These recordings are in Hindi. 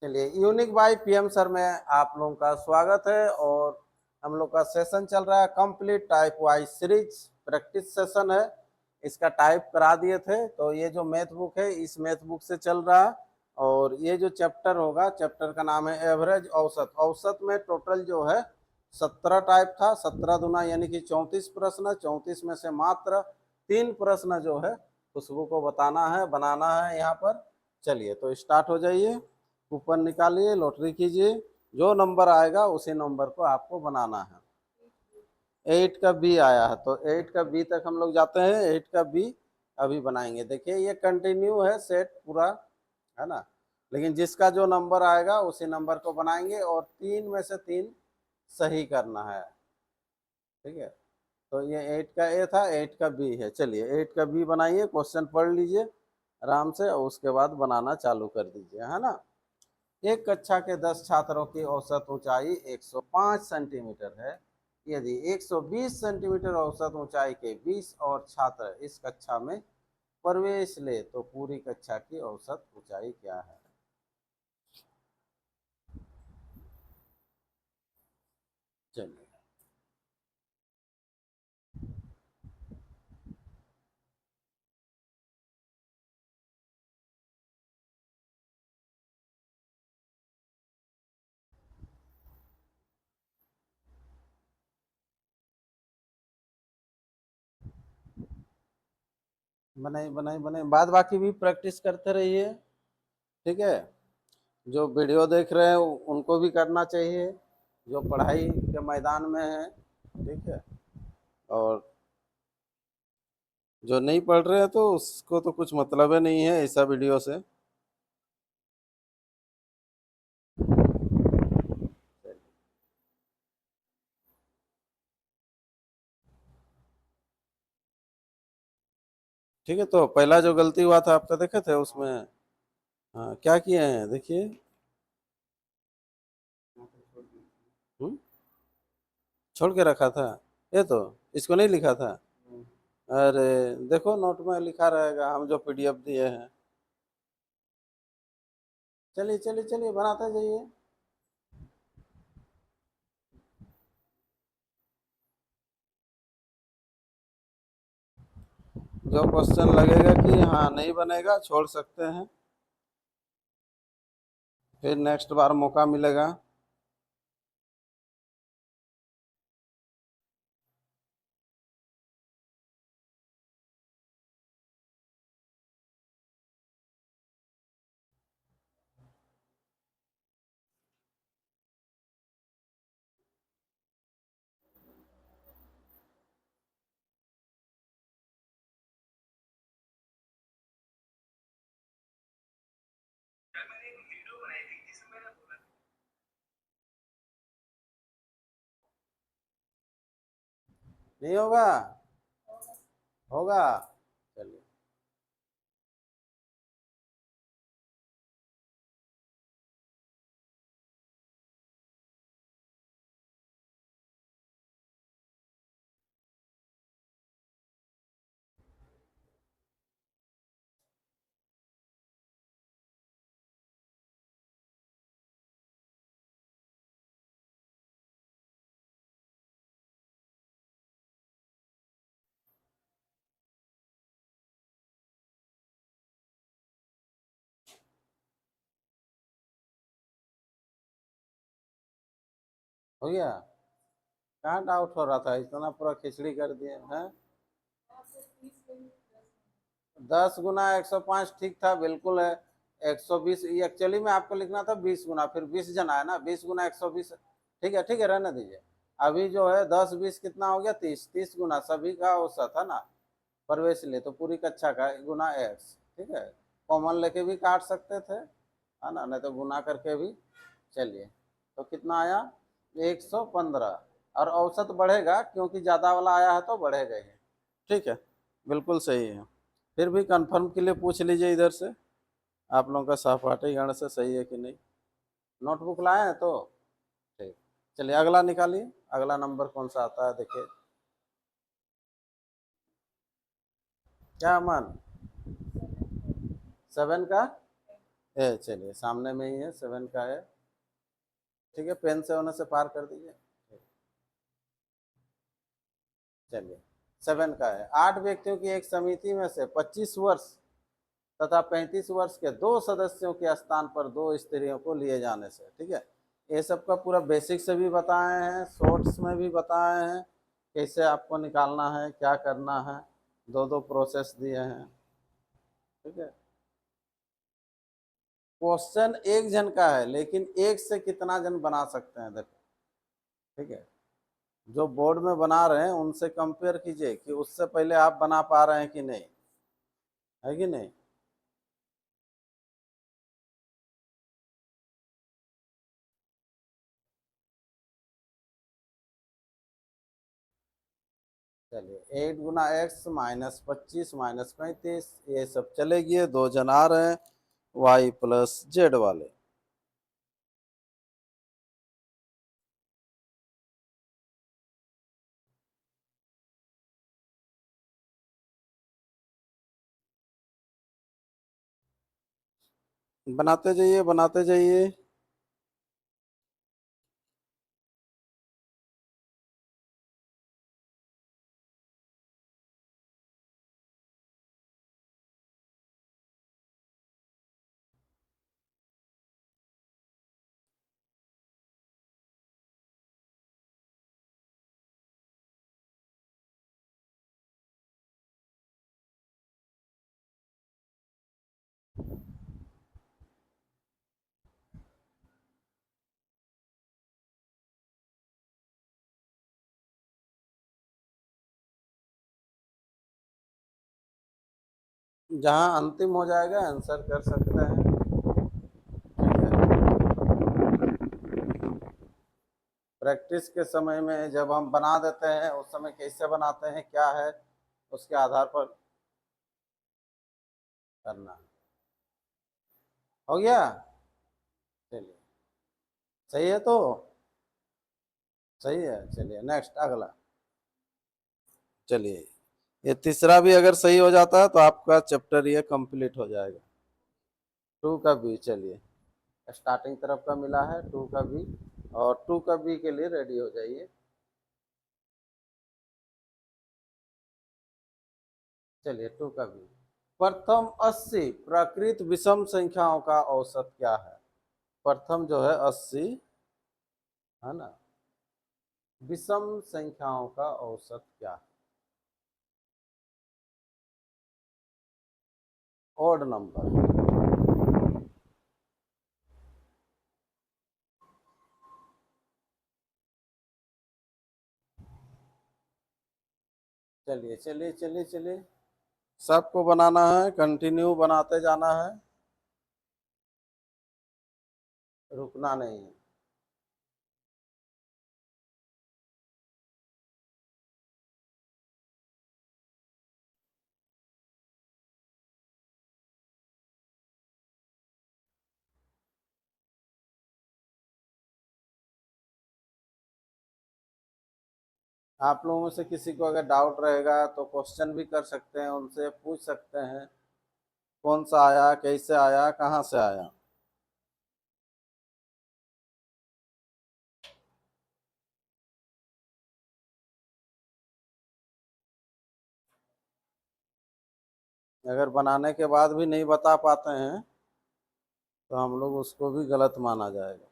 चलिए, यूनिक बाय पीएम सर में आप लोगों का स्वागत है। और हम लोग का सेशन चल रहा है complete type wise series practice session है। इसका टाइप करा दिए थे, तो ये जो मैथ बुक है इस मैथ बुक से चल रहा है। और ये जो चैप्टर होगा, चैप्टर का नाम है एवरेज औसत। औसत में टोटल जो है 17 टाइप था, 17 दूना यानी कि 34 प्रश्न। 34 में से मात्र 3 प्रश्न जो है खुशबू को बताना है, बनाना है यहाँ पर। चलिए तो स्टार्ट हो जाइए, कूपन निकालिए, लॉटरी कीजिए, जो नंबर आएगा उसी नंबर को आपको बनाना है। 8 का बी आया है, तो 8 का बी तक हम लोग जाते हैं। 8 का बी अभी बनाएंगे। देखिए ये कंटिन्यू है सेट पूरा, है ना। लेकिन जिसका जो नंबर आएगा उसी नंबर को बनाएंगे और 3 में से 3 सही करना है। ठीक है, तो ये 8 का ए था, 8 का बी है। चलिए 8 का बी बनाइए, क्वेश्चन पढ़ लीजिए आराम से और उसके बाद बनाना चालू कर दीजिए, है ना। एक कक्षा के 10 छात्रों की औसत ऊंचाई 105 सेंटीमीटर है। यदि 120 सेंटीमीटर औसत ऊंचाई के 20 और छात्र इस कक्षा में प्रवेश ले तो पूरी कक्षा की औसत ऊंचाई क्या है। चलिए, बनाई बनाई बनाई, बाद बाकी भी प्रैक्टिस करते रहिए। ठीक है, जो वीडियो देख रहे हैं उनको भी करना चाहिए, जो पढ़ाई के मैदान में है। ठीक है, और जो नहीं पढ़ रहे हैं तो उसको तो कुछ मतलब ही नहीं है ऐसा वीडियो से। ठीक है, तो पहला जो गलती हुआ था आपका देखे थे उसमें। हाँ, क्या किए हैं देखिए। हम्म, छोड़ के रखा था। ये तो इसको नहीं लिखा था। अरे देखो नोट में लिखा रहेगा, हम जो पीडीएफ दिए हैं। चलिए चलिए चलिए, बनाते जाइए। जो क्वेश्चन लगेगा कि हाँ नहीं बनेगा छोड़ सकते हैं, फिर नेक्स्ट बार मौका मिलेगा। नहीं होगा, होगा। चलिए, हो गया। कहाँ डाउट हो रहा था, इतना पूरा खिचड़ी कर दिए हैं। 10 गुना 105 ठीक था, बिल्कुल है। 120 एक्चुअली में आपको लिखना था 20 गुना, फिर 20 जना है ना, 20 गुना 120। ठीक है ठीक है, रहने दीजिए। अभी जो है 10 20 कितना हो गया, 30। 30 गुना सभी का औसत है ना, प्रवेश ले तो पूरी कक्षा का गुना एक्स। ठीक है, कॉमन लेके भी काट सकते थे, है ना, नहीं तो गुना करके भी। चलिए, तो कितना आया, 115। और औसत बढ़ेगा क्योंकि ज़्यादा वाला आया है तो बढ़ेगा ही। ठीक है, बिल्कुल सही है। फिर भी कंफर्म के लिए पूछ लीजिए इधर से, आप लोगों का सहपाठी गण से सही है कि नहीं। नोटबुक लाए हैं तो ठीक। चलिए अगला निकालिए, अगला नंबर कौन सा आता है देखिए। क्या मन, 7 का चलिए सामने में ही है, 7 का है। ठीक है, पेन से होने से पार कर दीजिए। चलिए 7 का है, 8 व्यक्तियों की एक समिति में से 25 वर्ष तथा 35 वर्ष के 2 सदस्यों के स्थान पर 2 स्त्रियों को लिए जाने से। ठीक है, ये सब का पूरा बेसिक से भी बताए हैं, शॉर्ट्स में भी बताए हैं, कैसे आपको निकालना है, क्या करना है, दो दो प्रोसेस दिए हैं। ठीक है, क्वेश्चन एक जन का है, लेकिन एक से कितना जन बना सकते हैं देखो। ठीक है, जो बोर्ड में बना रहे हैं उनसे कंपेयर कीजिए कि उससे पहले आप बना पा रहे हैं कि नहीं, है कि नहीं। चलिए 8 × x -25 - 35 ये सब चलेगी, 2 जन आ रहे हैं y + z वाले। बनाते जाइए बनाते जाइए। जहां अंतिम हो जाएगा आंसर कर सकते हैं। प्रैक्टिस के समय में जब हम बना देते हैं उस समय कैसे बनाते हैं, क्या है, उसके आधार पर करना है। हो गया, चलिए सही है तो सही है। चलिए नेक्स्ट अगला। चलिए ये तीसरा भी अगर सही हो जाता है तो आपका चैप्टर ये कंप्लीट हो जाएगा। 2 का बी, चलिए स्टार्टिंग तरफ का मिला है 2 का बी, और 2 का बी के लिए रेडी हो जाइए। चलिए 2 का बी, प्रथम 80 प्राकृत विषम संख्याओं का औसत क्या है। प्रथम जो है 80 है ना, विषम संख्याओं का औसत क्या है, ओड नंबर। चलिए चलिए चलिए चलिए, सबको बनाना है, कंटिन्यू बनाते जाना है, रुकना नहीं है। आप लोगों में से किसी को अगर डाउट रहेगा तो क्वेश्चन भी कर सकते हैं, उनसे पूछ सकते हैं कौन सा आया, कैसे आया, कहाँ से आया। अगर बनाने के बाद भी नहीं बता पाते हैं तो हम लोग उसको भी गलत माना जाएगा।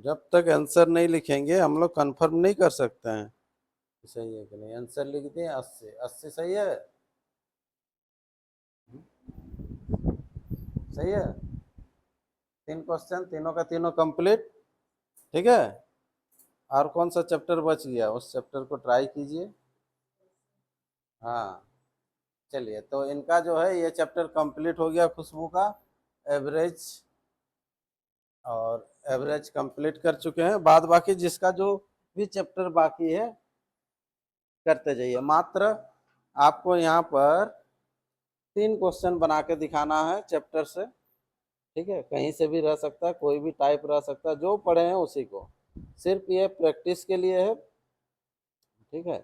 जब तक आंसर नहीं लिखेंगे हम लोग कंफर्म नहीं कर सकते हैं सही है कि नहीं। आंसर लिख दिए 80, 80 सही है, सही है। 3 क्वेश्चन, तीनों का तीनों कंप्लीट। ठीक है, और कौन सा चैप्टर बच गया उस चैप्टर को ट्राई कीजिए। हाँ चलिए, तो इनका जो है ये चैप्टर कंप्लीट हो गया खुशबू का, एवरेज, और एवरेज कंप्लीट कर चुके हैं। बाद बाकी जिसका जो भी चैप्टर बाकी है करते जाइए। मात्र आपको यहाँ पर 3 क्वेश्चन बना के दिखाना है चैप्टर से, ठीक है। कहीं से भी रह सकता है, कोई भी टाइप रह सकता है, जो पढ़े हैं उसी को, सिर्फ ये प्रैक्टिस के लिए है, ठीक है।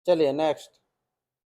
चलिए नेक्स्ट।